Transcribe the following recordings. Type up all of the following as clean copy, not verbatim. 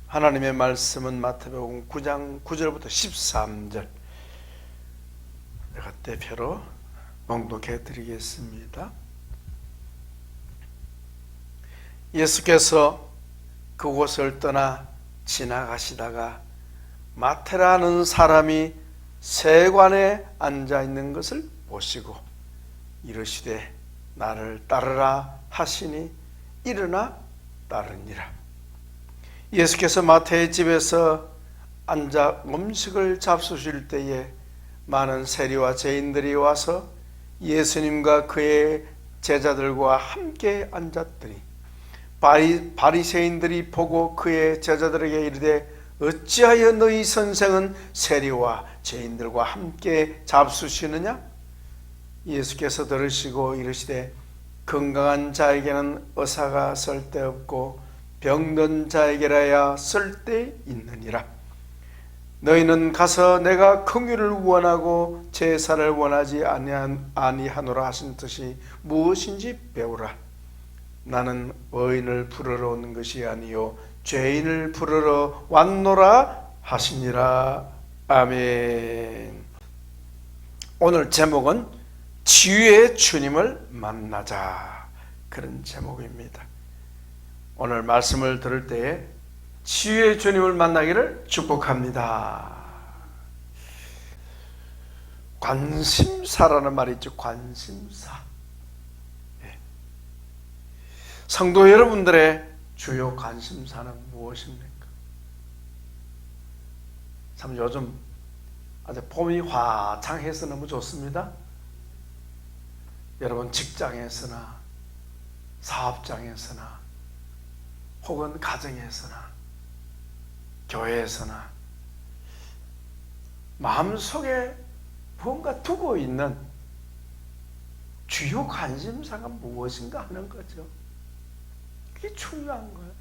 하나님의 말씀은 마태복음 9장 9절부터 13절, 내가 대표로 봉독해 드리겠습니다. 예수께서 그곳을 떠나 지나가시다가 마태라는 사람이 세관에 앉아 있는 것을 보시고 이르시되 나를 따르라 하시니 일어나 따르니라. 예수께서 마태의 집에서 앉아 음식을 잡수실 때에 많은 세리와 죄인들이 와서 예수님과 그의 제자들과 함께 앉았더니 바리새인들이 보고 그의 제자들에게 이르되 어찌하여 너희 선생은 세리와 죄인들과 함께 잡수시느냐? 예수께서 들으시고 이르시되 건강한 자에게는 의사가 쓸데없고 병든 자에게라야 쓸데있느니라. 너희는 가서 내가 긍휼을 원하고 제사를 원하지 아니하노라 하신 뜻이 무엇인지 배우라. 나는 의인을 부르러 온 것이 아니요 죄인을 부르러 왔노라 하시니라. 아멘. 오늘 제목은 치유의 주님을 만나자, 그런 제목입니다. 오늘 말씀을 들을 때에 치유의 주님을 만나기를 축복합니다. 관심사라는 말이 있죠. 관심사. 성도 여러분들의 주요 관심사는 무엇입니까? 참 요즘 아주 봄이 화창해서 너무 좋습니다. 여러분 직장에서나 사업장에서나 혹은 가정에서나 교회에서나 마음속에 뭔가 두고 있는 주요 관심사가 무엇인가 하는 거죠. 그게 중요한 거예요.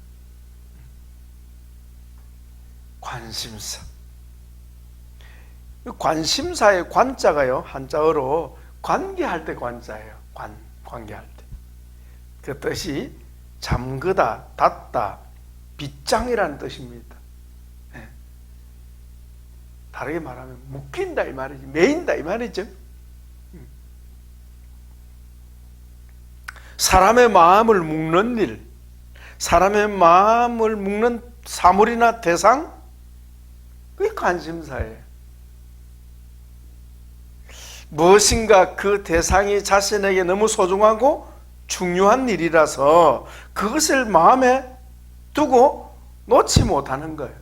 관심사. 관심사의 관자가요, 한자어로 관계할 때 관자예요. 관계할 때. 그 뜻이 잠그다, 닫다, 빗장이라는 뜻입니다. 네. 다르게 말하면 묶인다 이 말이지, 매인다 이 말이죠. 사람의 마음을 묶는 일, 사람의 마음을 묶는 사물이나 대상, 그게 관심사예요. 무엇인가 그 대상이 자신에게 너무 소중하고 중요한 일이라서 그것을 마음에 두고 놓지 못하는 거예요.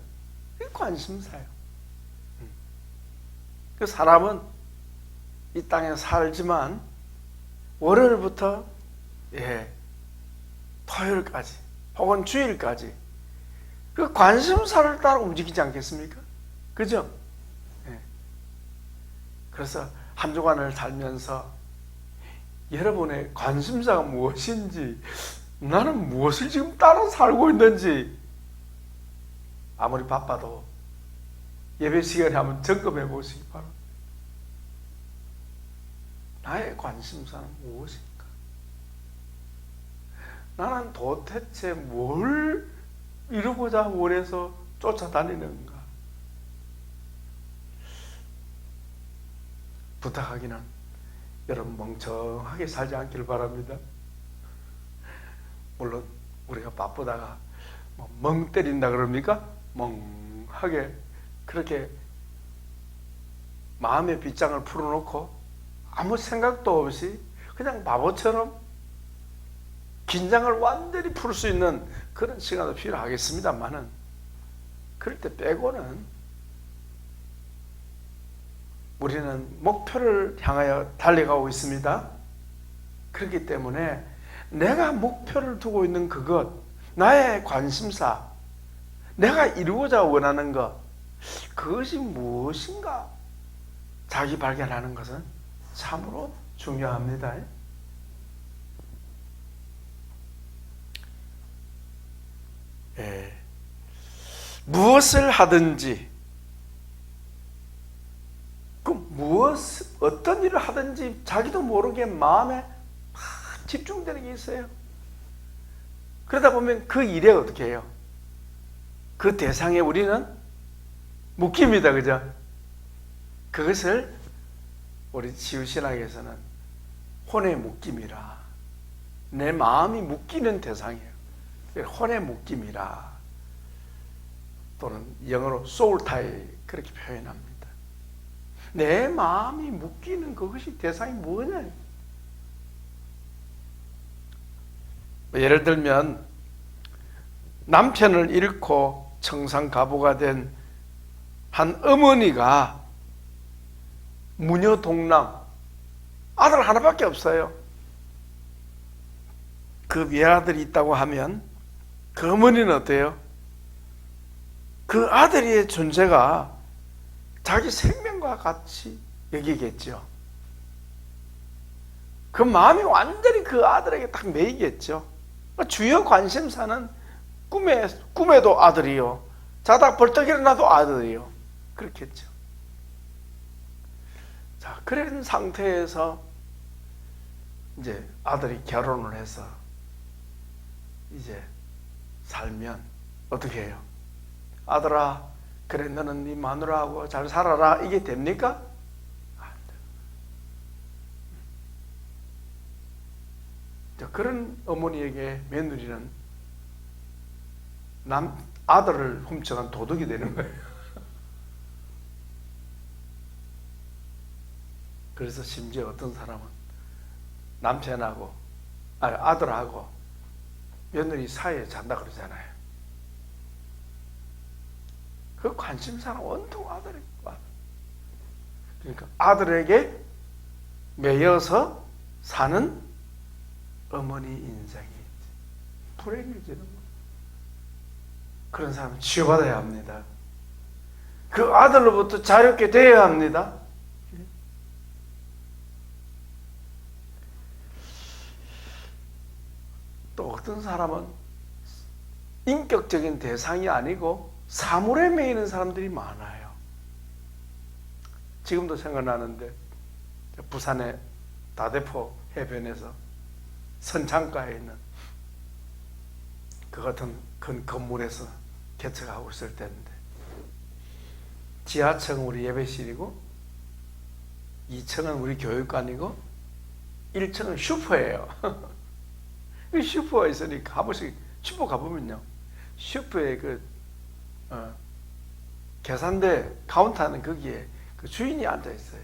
그게 관심사예요. 그 사람은 이 땅에 살지만 월요일부터 토요일까지 혹은 주일까지 그 관심사를 따라 움직이지 않겠습니까? 그죠? 그래서 한 주간을 살면서 여러분의 관심사가 무엇인지, 나는 무엇을 지금 따라 살고 있는지 아무리 바빠도 예배 시간에 한번 점검해 보시기 바랍니다. 나의 관심사는 무엇인가? 나는 도대체 뭘 이루고자 원해서 쫓아다니는가? 부탁하기는 여러분 멍청하게 살지 않기를 바랍니다. 물론 우리가 바쁘다가 멍 때린다 그럽니까? 멍하게 그렇게 마음의 빗장을 풀어놓고 아무 생각도 없이 그냥 바보처럼 긴장을 완전히 풀 수 있는 그런 시간도 필요하겠습니다만은, 그럴 때 빼고는 우리는 목표를 향하여 달려가고 있습니다. 그렇기 때문에 내가 목표를 두고 있는 그것, 나의 관심사, 내가 이루고자 원하는 것, 그것이 무엇인가 자기 발견하는 것은 참으로 중요합니다. 무엇을 하든지, 어떤 일을 하든지 자기도 모르게 마음에 막 집중되는 게 있어요. 그러다 보면 그 일에 어떻게 해요? 그 그 대상에 우리는 묶입니다. 그죠? 그것을 우리 치유신학에서는 혼의 묶임이라, 내 마음이 묶이는 대상이에요. 혼의 묶임이라, 또는 영어로 soul tie 그렇게 표현합니다. 내 마음이 묶이는 그것이 대상이 뭐냐? 예를 들면 남편을 잃고 청산가부가 된 한 어머니가 무녀동남, 아들 하나밖에 없어요. 그 외아들이 있다고 하면 그 어머니는 어때요? 그 아들의 존재가 자기 생명과 같이 여기겠죠. 그 마음이 완전히 그 아들에게 딱 매이겠죠. 주요 관심사는 꿈에도 아들이요, 자다 벌떡 일어나도 아들이요, 그렇겠죠. 자, 그런 상태에서 이제 아들이 결혼을 해서 이제 살면 어떻게 해요? 아들아, 그래 너는 네 마누라하고 잘 살아라, 이게 됩니까? 안 돼요. 그런 어머니에게 며느리는 아들을 훔쳐간 도둑이 되는 거예요. 그래서 심지어 어떤 사람은 남편하고 아들하고 며느리 사이에 잔다 그러잖아요. 그 관심사는 온통 아들이. 그러니까 아들에게 매여서 사는 어머니 인생이 불행해지는 거예요. 그런 사람은 치유받아야 합니다. 그 아들로부터 자유롭게 되어야 합니다. 또 어떤 사람은 인격적인 대상이 아니고 사물에 매이는 사람들이 많아요. 지금도 생각나는데 부산의 다대포 해변에서 선창가에 있는 그 같은 큰 건물에서 개척하고 있을 때인데, 지하층은 우리 예배실이고 2층은 우리 교육관이고 1층은 슈퍼예요. 슈퍼가 있으니까 한 번씩 슈퍼 가보면요, 슈퍼에 계산대 카운터는 거기에 그 주인이 앉아 있어요.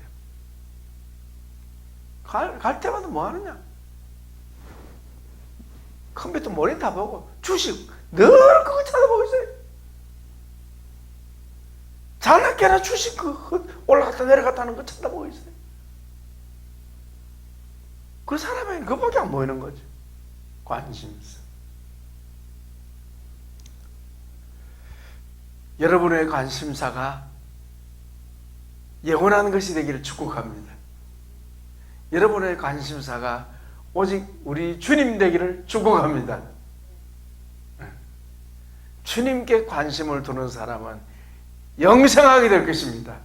갈 때마다 뭐 하느냐? 컴퓨터 모니터 보고 주식 늘 그거 찾아보고 있어요. 자나깨나 주식 그 올라갔다 내려갔다 하는 거 찾아보고 있어요. 그 사람에겐 그거밖에 안 보이는 거죠. 관심사. 여러분의 관심사가 영원한 것이 되기를 축복합니다. 여러분의 관심사가 오직 우리 주님 되기를 축복합니다. 주님께 관심을 두는 사람은 영생하게 될 것입니다.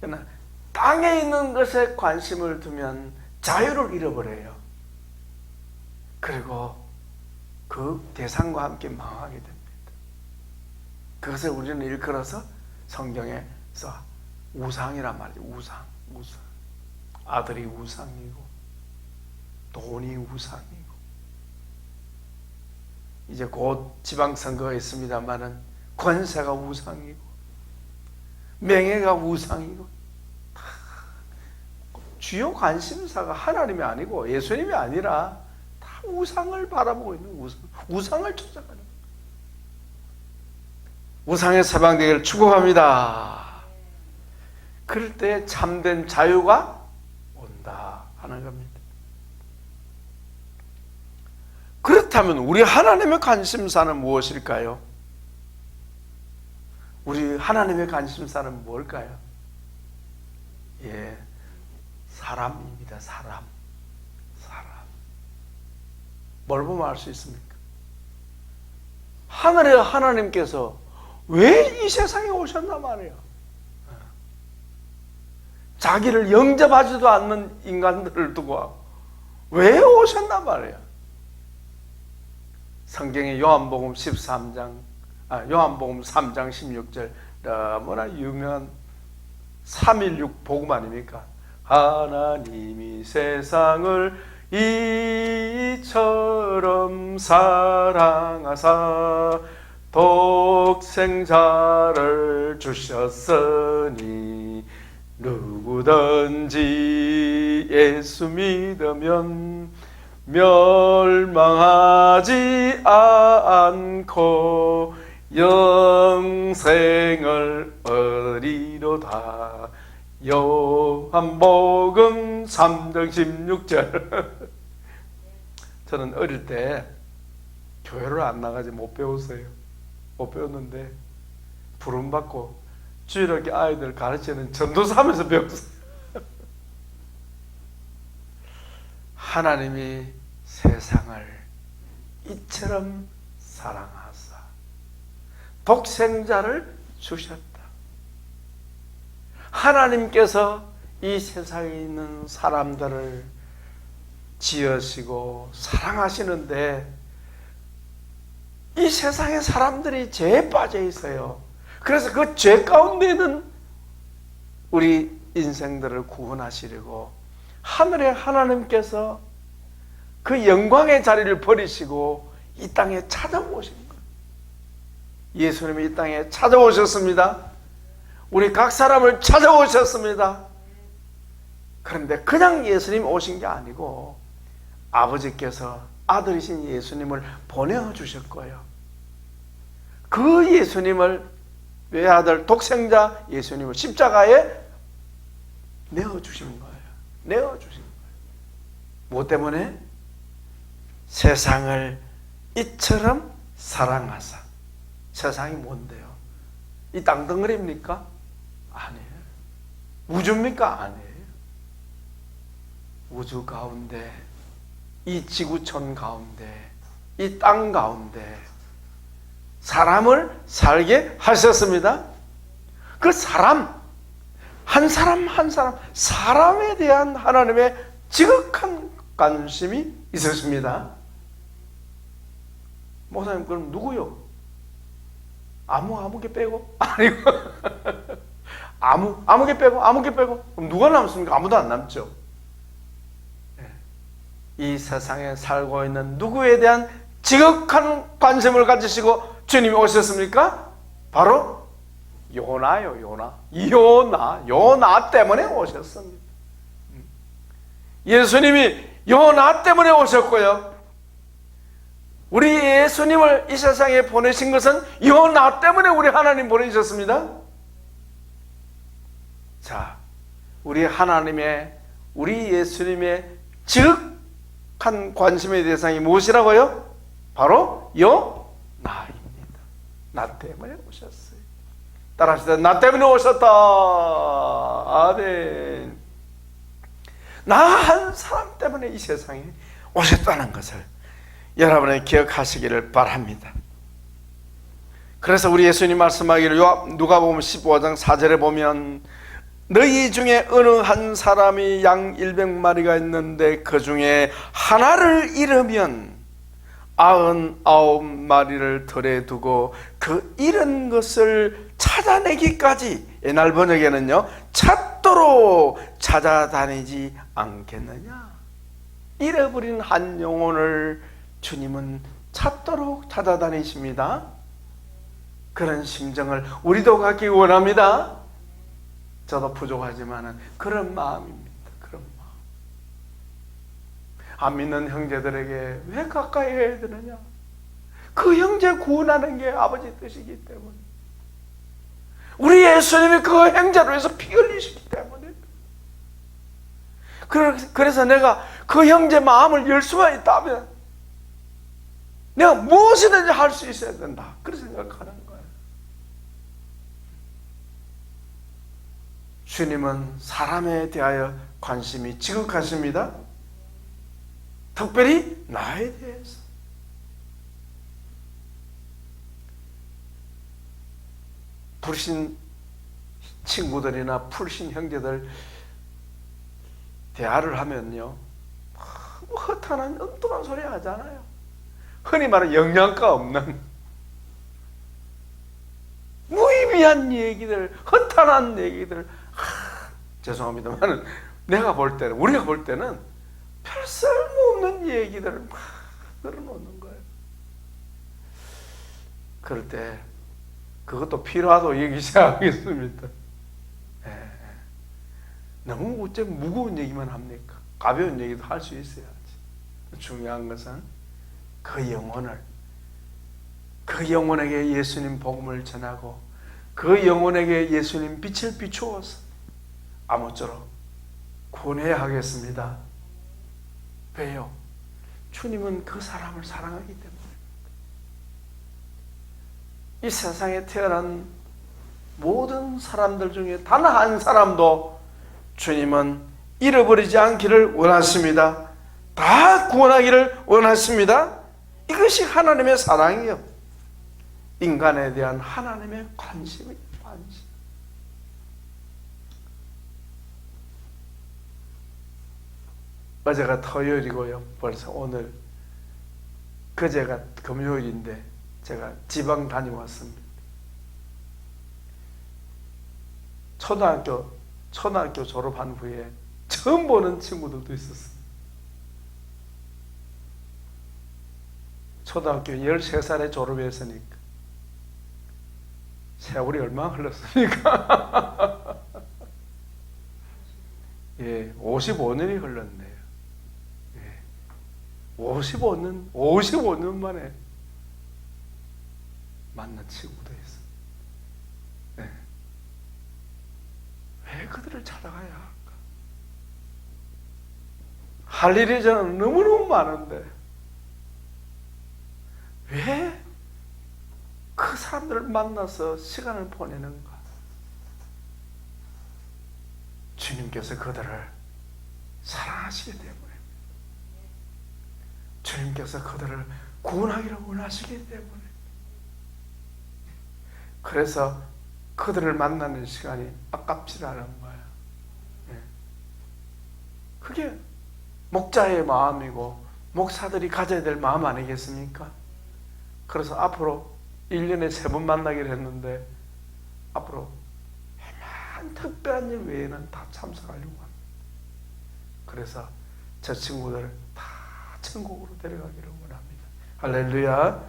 그러나 땅에 있는 것에 관심을 두면 자유를 잃어버려요. 그리고 그 대상과 함께 망하게 됩니다. 그것을 우리는 일컬어서 성경에서 우상이란 말이죠. 우상. 아들이 우상이고 돈이 우상이고, 이제 곧 지방선거가 있습니다만은 권세가 우상이고 명예가 우상이고, 주요 관심사가 하나님이 아니고 예수님이 아니라 다 우상을 바라보고 있는 우상을 쫓아가는 거예요. 우상에서 해방되기를 축복합니다. 그럴 때 참된 자유가 온다 하는 겁니다. 그렇다면 우리 하나님의 관심사는 무엇일까요? 우리 하나님의 관심사는 뭘까요? 예, 사람입니다. 사람. 뭘 보면 알 수 있습니까? 하늘의 하나님께서 왜 이 세상에 오셨나 말이에요. 자기를 영접하지도 않는 인간들을 두고 왜 오셨나 말이에요. 성경의 요한복음 요한복음 3장 16절 너무나 유명한 316 복음 아닙니까? 하나님이 세상을 이처럼 사랑하사 독생자를 주셨으니 누구든지 예수 믿으면 멸망하지 않고 영생을 얻으리로다. 요한복음 3장 16절. 저는 어릴 때 교회를 안 나가지 못 배웠어요. 못 배웠는데 부름받고 주일학교 아이들 가르치는 전도사 하면서 배웠어요. 하나님이 세상을 이처럼 사랑하사 독생자를 주셨다. 하나님께서 이 세상에 있는 사람들을 지으시고 사랑하시는데 이 세상에 사람들이 죄에 빠져 있어요. 그래서 그 죄 가운데는 우리 인생들을 구원하시려고 하늘의 하나님께서 그 영광의 자리를 버리시고 이 땅에 찾아오신 거예요. 예수님이 이 땅에 찾아오셨습니다. 우리 각 사람을 찾아오셨습니다. 그런데 그냥 예수님 오신 게 아니고 아버지께서 아들이신 예수님을 보내주실 거예요. 그 예수님을, 외아들 독생자 예수님을 십자가에 내어주신 거예요. 내어주신 거예요. 뭐 때문에? 세상을 이처럼 사랑하사. 세상이 뭔데요? 이 땅덩어리입니까? 아니에요. 우주입니까? 아니에요. 우주 가운데, 이 지구촌 가운데, 이 땅 가운데 사람을 살게 하셨습니다. 그 사람, 한 사람 한 사람, 사람에 대한 하나님의 지극한 관심이 있으십니다. 목사님, 그럼 누구요? 아무개 빼고? 아니고 아무개 빼고 그럼 누가 남습니까? 아무도 안 남죠. 이 세상에 살고 있는 누구에 대한 지극한 관심을 가지시고 주님이 오셨습니까? 바로 요나요. 요나 때문에 오셨습니다. 예수님이 요나 때문에 오셨고요, 우리 예수님을 이 세상에 보내신 것은 요나 때문에 우리 하나님 보내셨습니다. 자, 우리 하나님의, 우리 예수님의 지극한 관심의 대상이 무엇이라고요? 바로 요나입니다. 나 때문에 오셨어요. 따라합시다. 나 때문에 오셨다. 아멘. 나 한 사람 때문에 이 세상에 오셨다는 것을 여러분이 기억하시기를 바랍니다. 그래서 우리 예수님 말씀하기를 누가복음 15장 4절에 보면 너희 중에 어느 한 사람이 양 100마리가 있는데 그 중에 하나를 잃으면 99마리를 덜에 두고 그 잃은 것을 찾아내기까지, 옛날 번역에는요, 찾도록 찾아다니지 않겠느냐. 잃어버린 한 영혼을 주님은 찾도록 찾아다니십니다. 그런 심정을 우리도 갖기 원합니다. 저도 부족하지만 그런 마음입니다. 그런 마음. 안 믿는 형제들에게 왜 가까이 해야 되느냐? 그 형제 구원하는 게 아버지 뜻이기 때문에, 우리 예수님이 그 형제를 위해서 피 흘리시기 때문에, 그래서 내가 그 형제 마음을 열 수만 있다면 내가 무엇이든지 할 수 있어야 된다, 그렇게 생각하는 거예요. 주님은 사람에 대하여 관심이 지극하십니다. 특별히 나에 대해서. 불신 친구들이나 불신 형제들 대화를 하면요, 뭐 허탄한 엉뚱한 소리 하잖아요. 흔히 말하는 영양가 없는, 무의미한 얘기들, 허탄한 얘기들, 죄송합니다만 내가 볼 때는, 우리가 볼 때는 별 쓸모없는 얘기들을 막 늘어놓는 거예요. 그럴 때 그것도 필요하다고 얘기 시작하겠습니다. 너무 어째 무거운 얘기만 합니까? 가벼운 얘기도 할 수 있어야지. 중요한 것은 그 영혼에게 예수님 복음을 전하고 그 영혼에게 예수님 빛을 비추어서 아무쪼록 구원해야 하겠습니다. 왜요? 주님은 그 사람을 사랑하기 때문에. 이 세상에 태어난 모든 사람들 중에 단 한 사람도 주님은 잃어버리지 않기를 원하십니다. 다 구원하기를 원하십니다. 이것이 하나님의 사랑이요, 인간에 대한 하나님의 관심이에요. 관심. 어제가 토요일이고요, 벌써 오늘 그제가 금요일인데 제가 지방 다녀왔습니다. 초등학교 졸업한 후에 처음 보는 친구들도 있었어요. 초등학교 13살에 졸업했으니까 세월이 얼마나 흘렀습니까? 예, 55년이 흘렀네요. 예, 55년 만에 만난 친구도 있어요. 예. 왜 그들을 찾아가야 할까? 할 일이 저는 너무너무 많은데 왜 그 사람들을 만나서 시간을 보내는가? 주님께서 그들을 사랑하시기 때문에, 주님께서 그들을 구원하기를 원하시기 때문에, 그래서 그들을 만나는 시간이 아깝지 않은 거예요. 그게 목자의 마음이고 목사들이 가져야 될 마음 아니겠습니까? 그래서 앞으로 1년에 3번 만나기로 했는데 앞으로 한 특별한 일 외에는 다 참석하려고 합니다. 그래서 저 친구들 다 천국으로 데려가기를 원합니다. 할렐루야.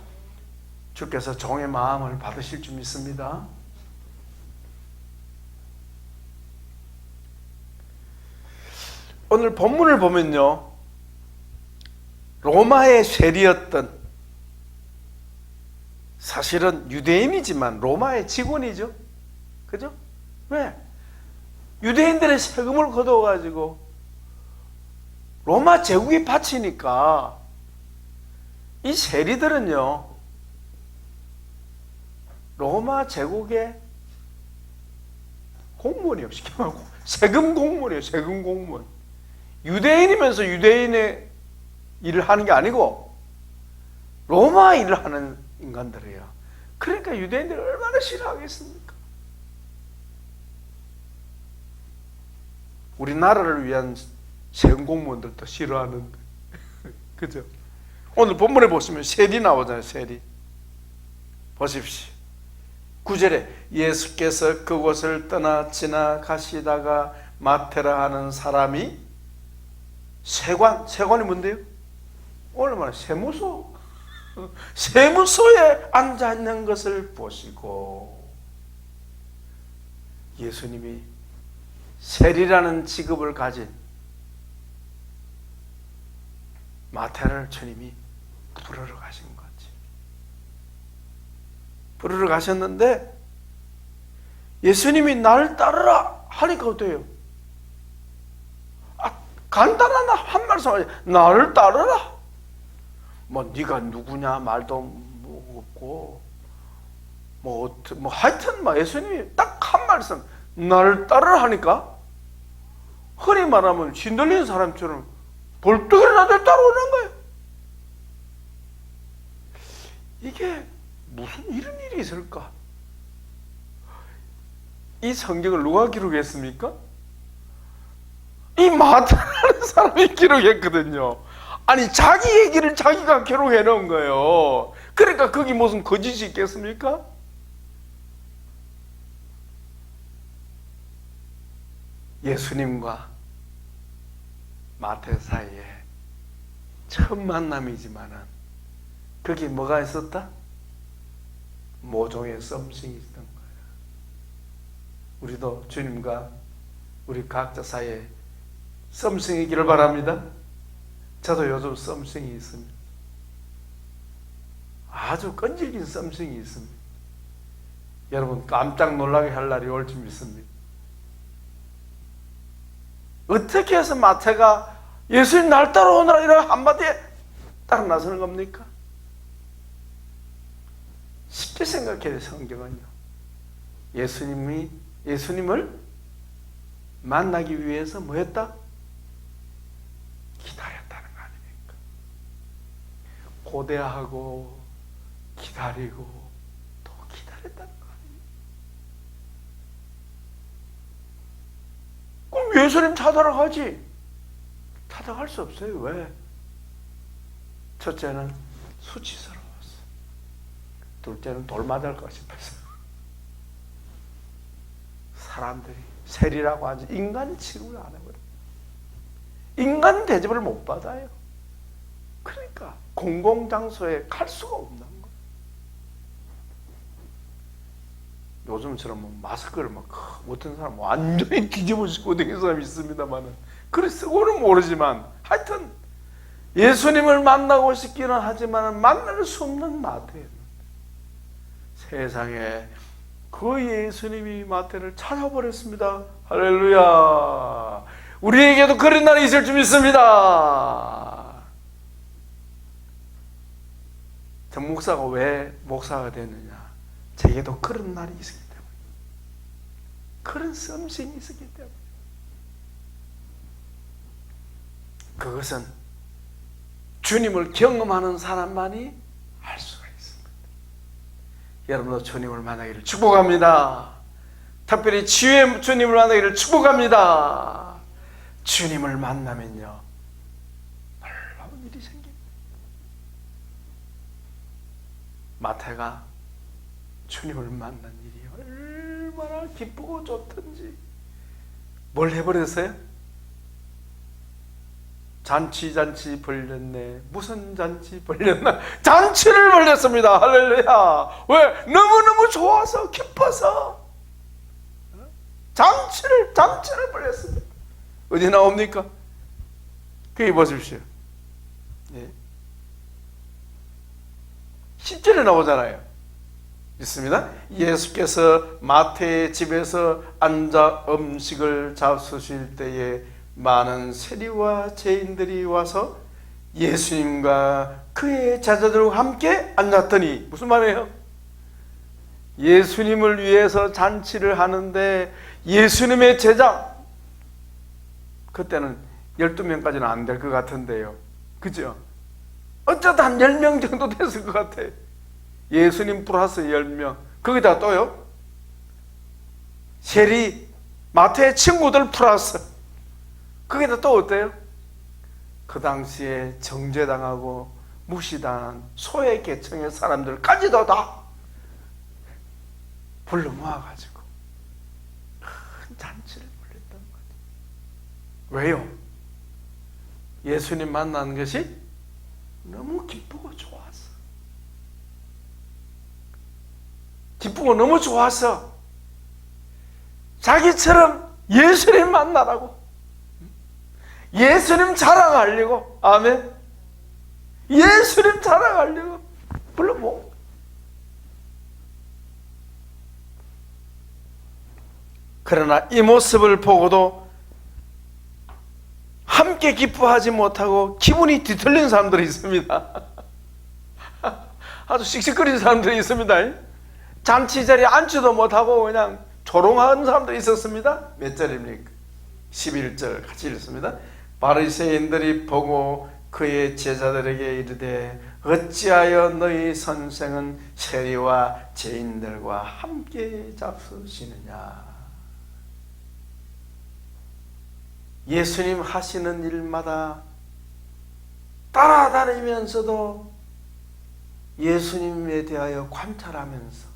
주께서 종의 마음을 받으실 줄 믿습니다. 오늘 본문을 보면요, 로마의 세리였던, 사실은 유대인이지만 로마의 직원이죠. 그죠? 왜? 유대인들의 세금을 거둬가지고 로마 제국이 바치니까 이 세리들은요, 로마 제국의 공무원이요. 쉽게 말하고 세금 공무원이에요. 세금 공무원. 유대인이면서 유대인의 일을 하는 게 아니고 로마 일을 하는 인간들이에요. 그러니까 유대인들이 얼마나 싫어하겠습니까? 우리나라를 위한 세금 공무원들도 싫어하는데 그죠? 오늘 본문에 보시면 세리 나오잖아요. 세리 보십시오. 9절에 예수께서 그곳을 떠나 지나가시다가 마테라 하는 사람이 세관이 뭔데요? 오늘 말하는 세무소에 앉아있는 것을 보시고, 예수님이 세리라는 직업을 가진 마태를 주님이 부르러 가신 거지. 부르러 가셨는데 예수님이 나를 따르라 하니까 어때요? 간단한 한 말씀, 나를 따르라. 뭐 네가 누구냐 말도 없고 뭐 하여튼 예수님이 딱 한 말씀, 나를 따르라 하니까 흔히 말하면 신들린 사람처럼 벌떡 나를 따라오는 거예요. 이게 무슨 이런 일이 있을까? 이 성경을 누가 기록했습니까? 이 마태라는 사람이 기록했거든요. 아니, 자기 얘기를 자기가 기록해 놓은 거예요. 그러니까 거기 무슨 거짓이 있겠습니까? 예수님과 마태 사이에 첫 만남이지만은 거기 뭐가 있었다? 모종의 썸씽이 있었던 거예요. 우리도 주님과 우리 각자 사이에 썸씽이 있기를 바랍니다. 저도 요즘 썸씽이 있습니다. 아주 끈질긴 썸씽이 있습니다. 여러분 깜짝 놀라게 할 날이 올 줄 믿습니다. 어떻게 해서 마태가 예수님 날 따라오너라 이런 한마디에 딱 나서는 겁니까? 쉽게 생각해요. 성경은요, 예수님을 만나기 위해서 뭐 했다? 기다렸다는 거 아닙니까? 고대하고 기다리고 또 기다렸다는 거 아닙니까? 그럼 예수님 찾아러 가지. 찾아갈 수 없어요. 왜? 첫째는 수치스러웠어. 둘째는 돌 맞을까 싶어서. 사람들이 세리라고 하지 인간 취급을 안 해버려. 인간 대접을 못 받아요. 그러니까 공공장소에 갈 수가 없는 거예요. 요즘처럼 뭐 마스크를 막 어떤 사람 완전히 뒤집어 쓰고 다니는 사람이 있습니다만은, 그래 쓰고는 모르지만 하여튼 예수님을 만나고 싶기는 하지만 만날 수 없는 마태예요. 세상에 그 예수님이 마태를 찾아버렸습니다. 할렐루야. 우리에게도 그런 날이 있을 줄 믿습니다. 정 목사가 왜 목사가 됐느냐? 제게도 그런 날이 있었기 때문에, 그런 썸씽이 있었기 때문에. 그것은 주님을 경험하는 사람만이 알 수가 있습니다. 여러분도 주님을 만나기를 축복합니다. 특별히 치유의 주님을 만나기를 축복합니다. 주님을 만나면요, 놀라운 일이 생깁니다. 마태가 주님을 만난 일이 얼마나 기쁘고 좋던지 뭘 해버렸어요? 잔치 벌렸네. 무슨 잔치 벌렸나? 잔치를 벌렸습니다. 할렐루야. 왜? 너무너무 좋아서 기뻐서 잔치를 벌렸습니다. 어디 나옵니까? 거기 보십시오. 예. 10절에 나오잖아요. 있습니다. 예수께서 마태의 집에서 앉아 음식을 잡수실 때에 많은 세리와 죄인들이 와서 예수님과 그의 제자들과 함께 앉았더니, 무슨 말이에요? 예수님을 위해서 잔치를 하는데 예수님의 제자, 그때는 12명까지는 안 될 것 같은데요, 그죠? 어쩌다 한 10명 정도 됐을 것 같아요. 예수님 플러스 10명, 거기다 또요 세리 마태의 친구들 플러스, 거기다 또 어때요? 그 당시에 정죄당하고 무시당한 소외 계층의 사람들까지도 다 불러 모아가지고 큰 잔치를 벌였던 거죠. 왜요? 예수님 만나는 것이 너무 기쁘고 좋았어. 기쁘고 너무 좋았어. 자기처럼 예수님 만나라고, 예수님 자랑하려고, 아멘, 예수님 자랑하려고 불러 모은. 그러나 이 모습을 보고도 함께 기뻐하지 못하고 기분이 뒤틀린 사람들이 있습니다. 아주 씩씩거리는 사람들이 있습니다. 잔치 자리에 앉지도 못하고 그냥 조롱하는 사람들이 있었습니다. 몇 절입니까? 11절 같이 읽습니다. 바리새인들이 보고 그의 제자들에게 이르되 어찌하여 너희 선생은 세리와 죄인들과 함께 잡수시느냐. 예수님 하시는 일마다 따라다니면서도 예수님에 대하여 관찰하면서,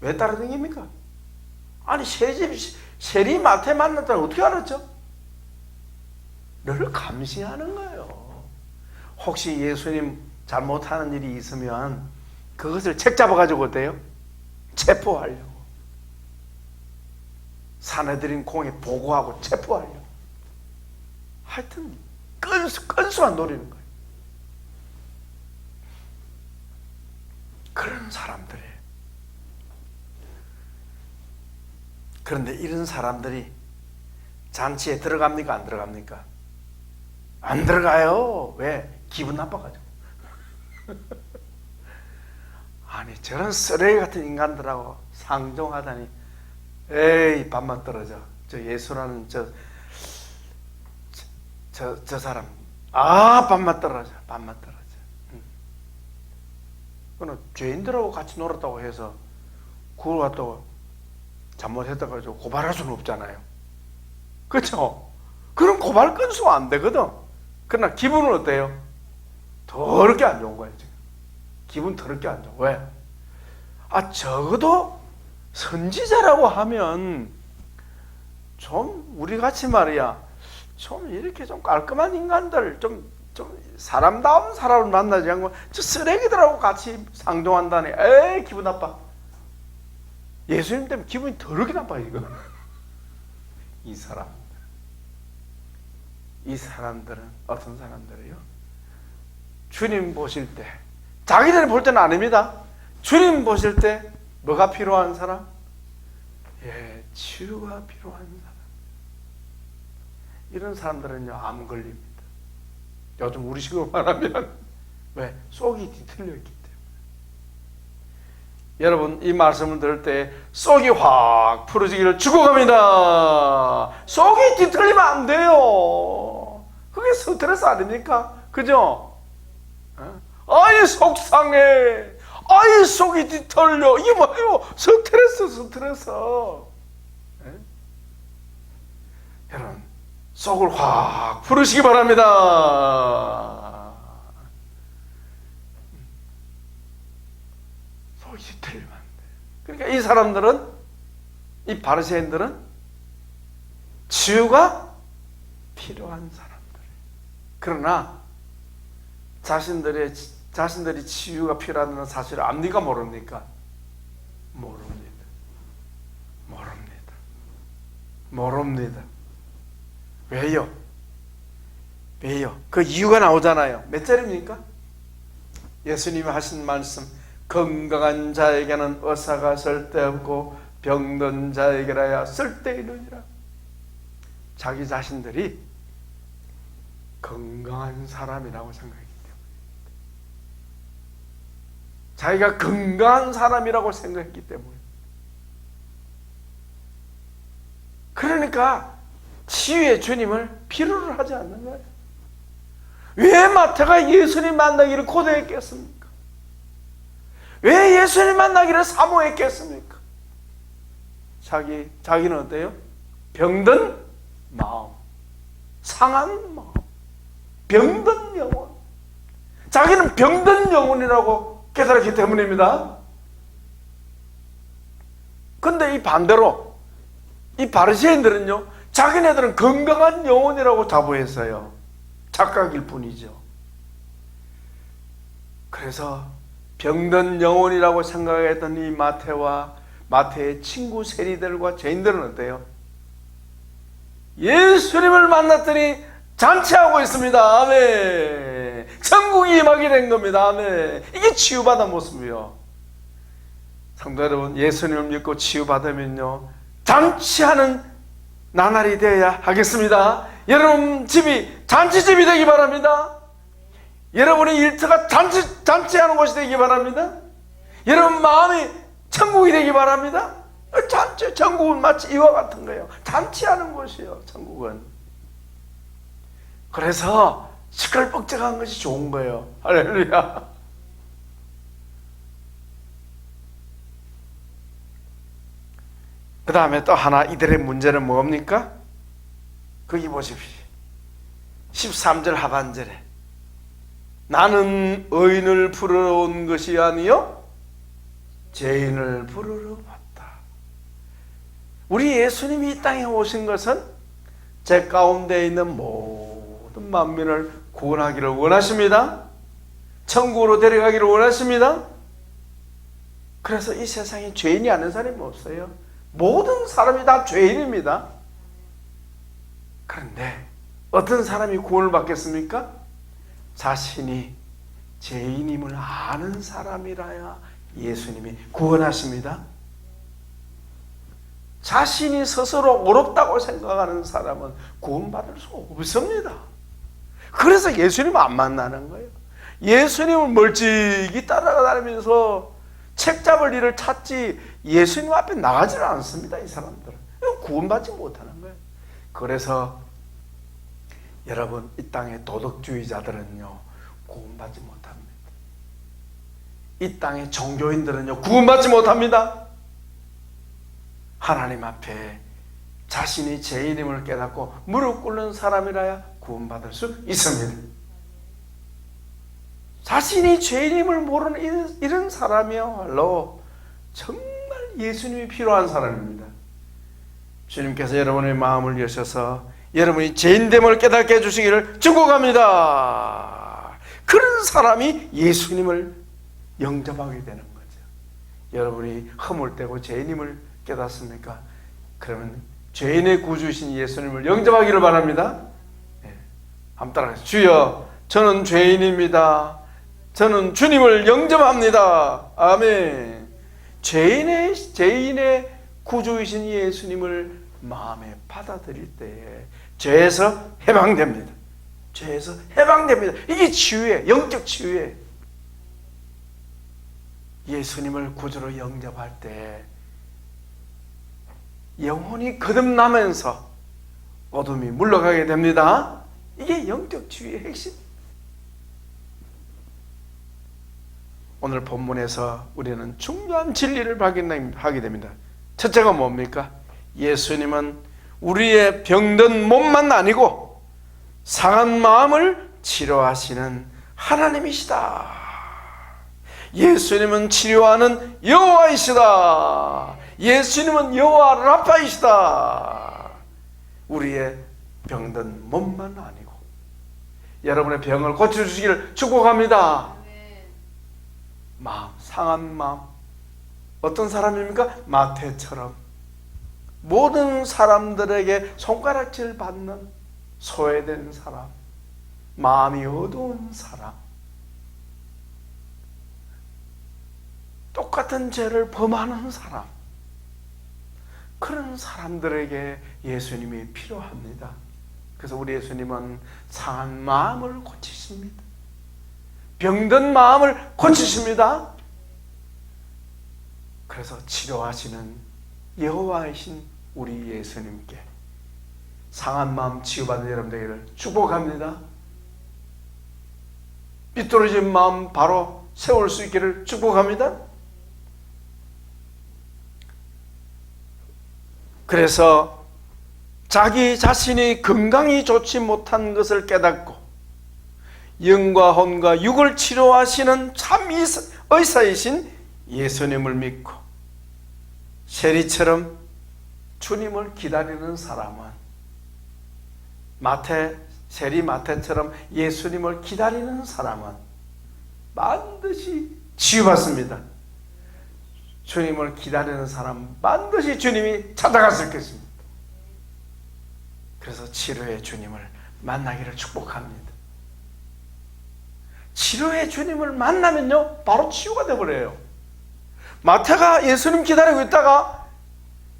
왜 따라다닙니까? 아니 세리 마태 만났다는 어떻게 알았죠? 늘 감시하는 거예요. 혹시 예수님 잘못하는 일이 있으면 그것을 책 잡아가지고 어때요? 체포하려고. 사내들인 공에 보고하고 체포하려고. 하여튼 건수만 노리는 거예요. 그런 사람들이에요. 그런데 이런 사람들이 잔치에 들어갑니까? 안 들어갑니까? 안 들어가요. 왜? 기분 나빠가지고. 아니 저런 쓰레기 같은 인간들하고 상종하다니. 에이 밥만 떨어져. 저 예수라는 저 사람 밥만 떨어져. 밥만 떨어져. 그는 죄인들하고 같이 놀았다고 해서 구러 갔다고 잘못했다고 해서 고발할 수는 없잖아요. 그렇죠? 그럼 고발 건수가 안 되거든. 그러나 기분은 어때요? 더럽게 안 좋은 거예요. 지금 기분 더럽게 안 좋아. 왜? 적어도 선지자라고 하면 좀 우리같이 말이야 좀 이렇게 좀 깔끔한 인간들 좀 사람다운 사람을 만나지 않고 저 쓰레기들하고 같이 상종한다니. 에이 기분 나빠. 예수님 때문에 기분이 더럽게 나빠요 이거. 이 사람들은 어떤 사람들이요? 주님 보실 때 자기들이 볼 때는 아닙니다. 주님 보실 때 뭐가 필요한 사람? 치유가 필요한 사람. 이런 사람들은요 암 걸립니다. 요즘 우리식으로 말하면 왜? 속이 뒤틀려 있기 때문에. 여러분 이 말씀을 들을 때 속이 확 풀어지기를 축복합니다. 속이 뒤틀리면 안 돼요. 그게 스트레스 아닙니까? 그죠? 아이 속상해. 아이 속이 뒤틀려. 이게 뭐예요? 스트레스. 여러분 속을 확 풀으시기 바랍니다. 속이 뒤틀리면 안 돼. 그러니까 이 사람들은, 이 바리새인들은 치유가 필요한 사람들. 그러나 자신들이 치유가 필요한 사실을 압니까? 모릅니까? 모릅니다. 왜요? 그 이유가 나오잖아요. 몇 절입니까? 예수님이 하신 말씀, 건강한 자에게는 의사가 쓸데없고 병든 자에게라야 쓸데있느니라. 자기 자신들이 건강한 사람이라고 생각했기 때문에, 자기가 건강한 사람이라고 생각했기 때문에, 그러니까 치유의 주님을 필요로 하지 않는 거예요. 왜 마태가 예수님 만나기를 고대했겠습니까? 왜 예수님 만나기를 사모했겠습니까? 자기는 어때요? 병든 마음, 상한 마음, 병든 영혼. 자기는 병든 영혼이라고 깨달았기 때문입니다. 근데 이 반대로 이 바리새인들은요, 자기네들은 건강한 영혼이라고 자부했어요. 착각일 뿐이죠. 그래서 병든 영혼이라고 생각했던 이 마태의 친구 세리들과 죄인들은 어때요? 예수님을 만났더니 잔치하고 있습니다. 아멘. 천국이 임하게 된 겁니다. 아멘. 이게 치유받은 모습이요. 성도 여러분, 예수님을 믿고 치유받으면요, 잔치하는 나날이 되어야 하겠습니다. 여러분 집이 잔치집이 되기 바랍니다. 여러분의 일터가 잔치하는 곳이 되기 바랍니다. 여러분 마음이 천국이 되기 바랍니다. 천국은 마치 이와 같은 거예요. 잔치하는 곳이에요. 천국은. 그래서 시끌벅적한 것이 좋은 거예요. 할렐루야. 그 다음에 또 하나, 이들의 문제는 뭡니까? 거기 보십시오. 13절 하반절에 나는 의인을 부르러 온 것이 아니요 죄인을 부르러 왔다. 우리 예수님이 이 땅에 오신 것은 제 가운데 있는 모든 만민을 구원하기를 원하십니다. 천국으로 데려가기를 원하십니다. 그래서 이 세상에 죄인이 아닌 사람이 없어요. 모든 사람이 다 죄인입니다. 그런데 어떤 사람이 구원을 받겠습니까? 자신이 죄인임을 아는 사람이라야 예수님이 구원하십니다. 자신이 스스로 어렵다고 생각하는 사람은 구원받을 수 없습니다. 그래서 예수님 안 만나는 거예요. 예수님을 멀찍이 따라다니면서 책 잡을 일을 찾지 예수님 앞에 나가지를 않습니다. 이 사람들은 구원받지 못하는 거예요. 그래서 여러분, 이 땅의 도덕주의자들은요 구원받지 못합니다. 이 땅의 종교인들은요 구원받지 못합니다. 하나님 앞에 자신이 죄인임을 깨닫고 무릎 꿇는 사람이라야 구원받을 수 있습니다. 자신이 죄인임을 모르는 이런 사람이야말로 정말 예수님이 필요한 사람입니다. 주님께서 여러분의 마음을 여셔서 여러분이 죄인됨을 깨닫게 해주시기를 축복합니다. 그런 사람이 예수님을 영접하게 되는 거죠. 여러분이 허물되고 죄인임을 깨닫습니까? 그러면 죄인의 구주이신 예수님을 영접하기를 바랍니다. 네. 한번 따라하세요. 주여, 저는 죄인입니다. 저는 주님을 영접합니다. 아멘. 죄인의 구주이신 예수님을 마음에 받아들일 때에 죄에서 해방됩니다. 죄에서 해방됩니다. 이게 치유예요. 영적 치유예요. 예수님을 구주로 영접할 때 영혼이 거듭나면서 어둠이 물러가게 됩니다. 이게 영적 치유의 핵심. 오늘 본문에서 우리는 중요한 진리를 발견하게 됩니다. 첫째가 뭡니까? 예수님은 우리의 병든 몸만 아니고 상한 마음을 치료하시는 하나님이시다. 예수님은 치료하는 여호와이시다. 예수님은 여호와 라파이시다. 우리의 병든 몸만 아니고 여러분의 병을 고쳐주시기를 축복합니다. 마음, 상한 마음. 어떤 사람입니까? 마태처럼 모든 사람들에게 손가락질 받는 소외된 사람, 마음이 어두운 사람, 똑같은 죄를 범하는 사람, 그런 사람들에게 예수님이 필요합니다. 그래서 우리 예수님은 상한 마음을 고치십니다. 병든 마음을 고치십니다. 그래서 치료하시는 여호와이신 우리 예수님께 상한 마음 치유받는 여러분들을 축복합니다. 삐뚤어진 마음 바로 세울 수 있기를 축복합니다. 그래서 자기 자신이 건강이 좋지 못한 것을 깨닫고 영과 혼과 육을 치료하시는 참 의사이신 예수님을 믿고 세리처럼 주님을 기다리는 사람은 세리 마태처럼 예수님을 기다리는 사람은 반드시 치유받습니다. 주님을 기다리는 사람 반드시 주님이 찾아갔을 것입니다. 그래서 치료의 주님을 만나기를 축복합니다. 치료의 주님을 만나면요 바로 치유가 되어버려요. 마태가 예수님 기다리고 있다가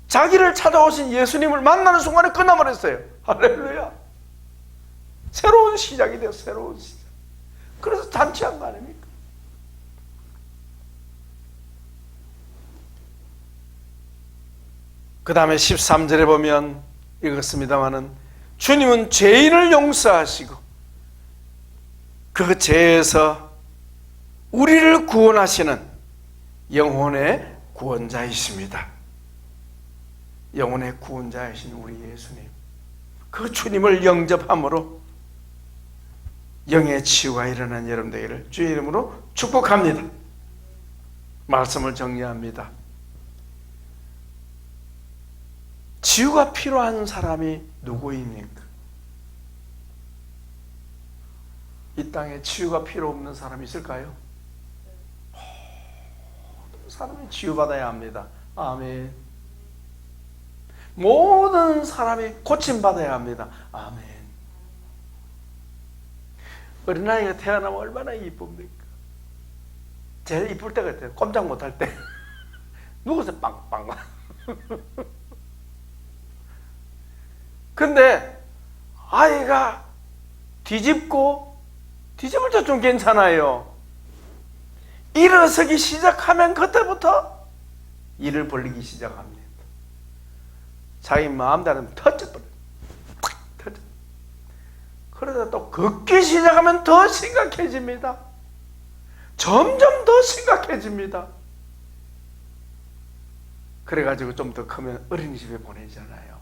자기를 찾아오신 예수님을 만나는 순간에 끝나버렸어요. 할렐루야. 새로운 시작이 돼요. 새로운 시작. 그래서 잔치한 거 아닙니까? 그 다음에 13절에 보면 읽었습니다마는 주님은 죄인을 용서하시고 그 죄에서 우리를 구원하시는 영혼의 구원자이십니다. 영혼의 구원자이신 우리 예수님, 그 주님을 영접함으로 영의 치유가 일어난 여러분들을 주의 이름으로 축복합니다. 말씀을 정리합니다. 치유가 필요한 사람이 누구입니까? 이 땅에 치유가 필요 없는 사람이 있을까요? 모든 사람이 치유받아야 합니다. 아멘. 모든 사람이 고침받아야 합니다. 아멘. 어린아이가 태어나면 얼마나 이쁩니까? 제일 이쁠 때가 있대요. 꼼짝 못할 때. 누워서 빵빵. 근데 아이가 뒤집을 때 좀 괜찮아요. 일어서기 시작하면 그때부터 일을 벌리기 시작합니다. 자기 마음대로 터져버려요. 터져. 그러다 또 걷기 시작하면 더 심각해집니다. 점점 더 심각해집니다. 그래가지고 좀 더 크면 어린이집에 보내잖아요.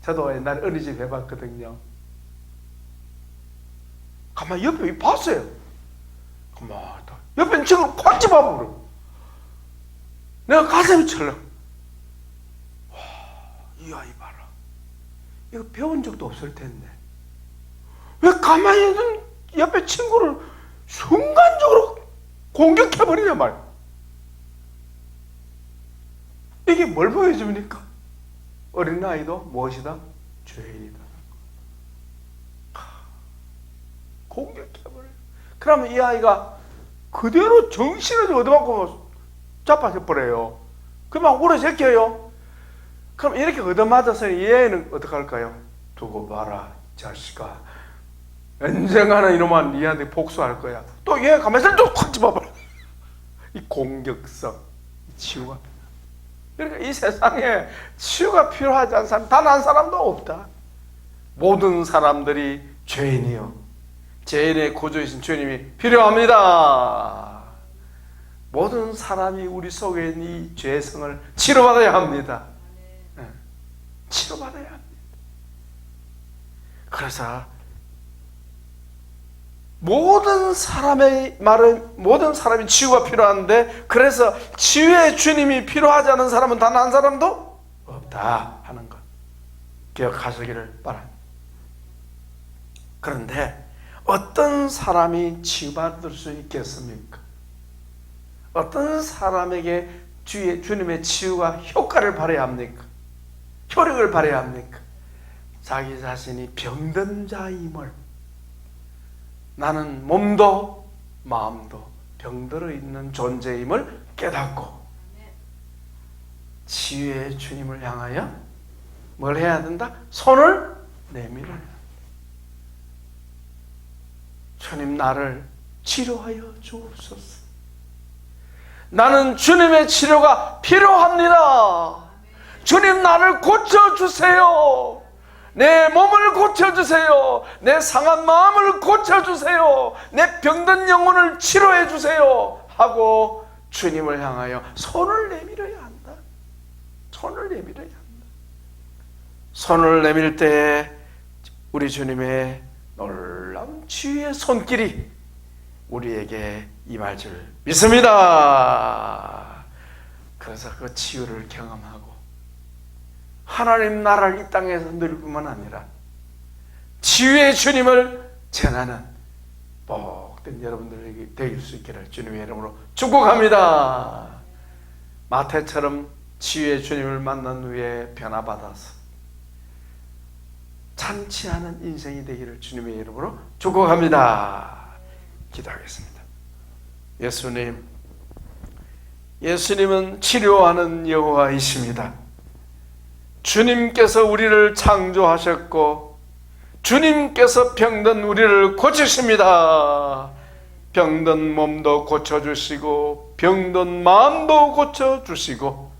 저도 옛날에 어린이집 해봤거든요. 가만히 옆에 봤어요. 가만히 옆에 친구를 콱 집어버려. 내가 가슴이 철렁. 와, 이 아이 봐라. 이거 배운 적도 없을 텐데 왜 가만히 있는 옆에 친구를 순간적으로 공격해버리냐 말. 이게 뭘 보여줍니까? 어린아이도 무엇이다? 죄인이다. 공격해버려요. 그러면 이 아이가 그대로 정신을 얻어맞고 자빠져버려요. 그만 울어제껴요. 그럼 이렇게 얻어맞아서 이 아이는 어떡할까요? 두고 봐라 이 자식아, 언젠가는 이놈아 니한테 복수할 거야. 또 얘 가만히 또 확 집어버려. 이 공격성, 치유가. 그러니까 이 세상에 치유가 필요하지 않은 사람 단 한 사람도 없다. 모든 사람들이 죄인이요, 죄인의 구주이신 주님이 필요합니다. 모든 사람이 우리 속에 있는 이 죄성을 치료받아야 합니다. 치료받아야 합니다. 그래서 모든 사람의 말은, 모든 사람이 치유가 필요한데, 그래서 치유의 주님이 필요하지 않은 사람은 단 한 사람도 없다 하는 것 기억하시기를 바랍니다. 그런데 어떤 사람이 치유받을 수 있겠습니까? 어떤 사람에게 주님의 치유가 효과를 발휘해야 합니까? 효력을 발휘해야 합니까? 자기 자신이 병든 자임을, 나는 몸도 마음도 병들어 있는 존재임을 깨닫고 치유의 주님을 향하여 뭘 해야 된다? 손을 내밀어야 한다. 주님, 나를 치료하여 주옵소서. 나는 주님의 치료가 필요합니다. 주님, 나를 고쳐주세요. 내 몸을 고쳐주세요. 내 상한 마음을 고쳐주세요. 내 병든 영혼을 치료해 주세요 하고 주님을 향하여 손을 내밀어야 한다. 손을 내밀어야 한다. 손을 내밀 때 우리 주님의 놀라운 치유의 손길이 우리에게 임할 줄 믿습니다. 그래서 그 치유를 경험하고 하나님 나라를 이 땅에서 누릴 뿐만 아니라 치유의 주님을 전하는 복된 여러분들에게 되길 수 있기를 주님의 이름으로 축복합니다. 마태처럼 치유의 주님을 만난 후에 변화받아서 참치하는 인생이 되기를 주님의 이름으로 축복합니다. 기도하겠습니다. 예수님은 치료하는 여호와이십니다. 주님께서 우리를 창조하셨고 주님께서 병든 우리를 고치십니다. 병든 몸도 고쳐주시고 병든 마음도 고쳐주시고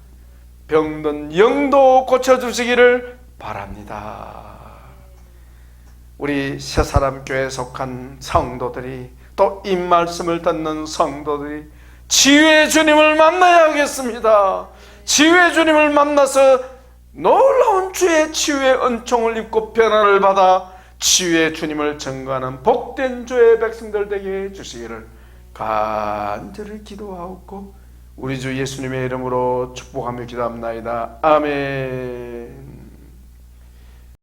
병든 영도 고쳐주시기를 바랍니다. 우리 새사람교회에 속한 성도들이, 또 이 말씀을 듣는 성도들이 치유의 주님을 만나야 하겠습니다. 치유의 주님을 만나서 놀라운 주의 치유의 은총을 입고 변화를 받아 치유의 주님을 증거하는 복된 주의 백성들 되게 해주시기를 간절히 기도하옵고 우리 주 예수님의 이름으로 축복하며 기도합나이다. 아멘.